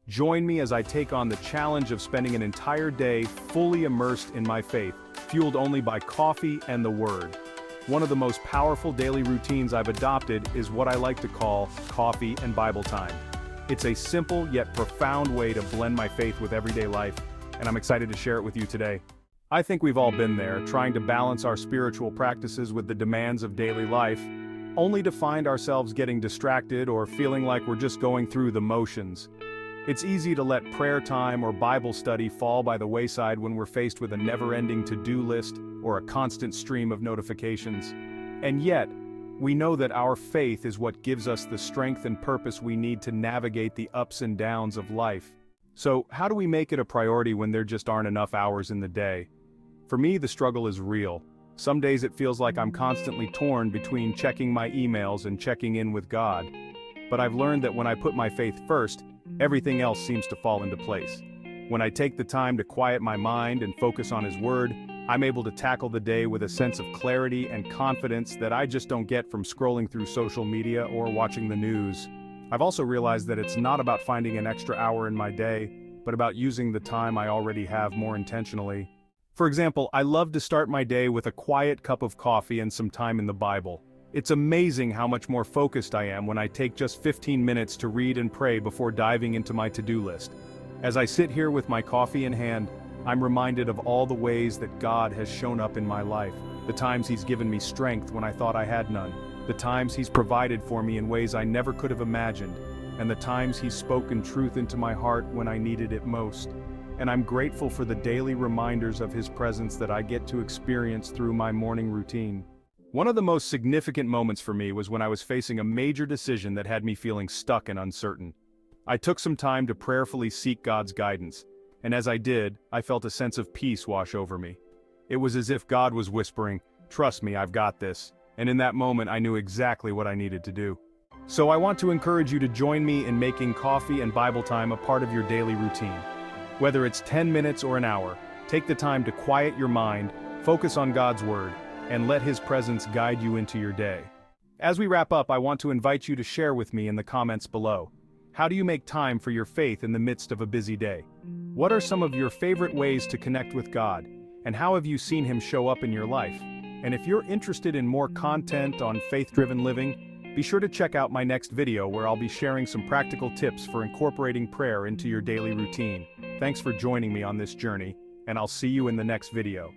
Join me as I take on the challenge of spending an entire day fully immersed in my faith, fueled only by coffee and the Word. One of the most powerful daily routines I've adopted is what I like to call coffee and Bible time. It's a simple yet profound way to blend my faith with everyday life, and I'm excited to share it with you today. I think we've all been there, trying to balance our spiritual practices with the demands of daily life, only to find ourselves getting distracted or feeling like we're just going through the motions. It's easy to let prayer time or Bible study fall by the wayside when we're faced with a never-ending to-do list or a constant stream of notifications. And yet, we know that our faith is what gives us the strength and purpose we need to navigate the ups and downs of life. So, how do we make it a priority when there just aren't enough hours in the day? For me, the struggle is real. Some days it feels like I'm constantly torn between checking my emails and checking in with God. But I've learned that when I put my faith first, everything else seems to fall into place. When I take the time to quiet my mind and focus on His Word, I'm able to tackle the day with a sense of clarity and confidence that I just don't get from scrolling through social media or watching the news. I've also realized that it's not about finding an extra hour in my day, but about using the time I already have more intentionally. For example, I love to start my day with a quiet cup of coffee and some time in the Bible. It's amazing how much more focused I am when I take just 15 minutes to read and pray before diving into my to-do list. As I sit here with my coffee in hand, I'm reminded of all the ways that God has shown up in my life, the times He's given me strength when I thought I had none, the times He's provided for me in ways I never could have imagined, and the times He's spoken truth into my heart when I needed it most. And I'm grateful for the daily reminders of His presence that I get to experience through my morning routine. One of the most significant moments for me was when I was facing a major decision that had me feeling stuck and uncertain. I took some time to prayerfully seek God's guidance, and as I did, I felt a sense of peace wash over me. It was as if God was whispering, "Trust me, I've got this," and in that moment I knew exactly what I needed to do. So I want to encourage you to join me in making coffee and Bible time a part of your daily routine. Whether it's 10 minutes or an hour, take the time to quiet your mind, focus on God's Word, and let His presence guide you into your day. As we wrap up, I want to invite you to share with me in the comments below. How do you make time for your faith in the midst of a busy day? What are some of your favorite ways to connect with God, and how have you seen Him show up in your life? And if you're interested in more content on faith-driven living, be sure to check out my next video where I'll be sharing some practical tips for incorporating prayer into your daily routine. Thanks for joining me on this journey, and I'll see you in the next video.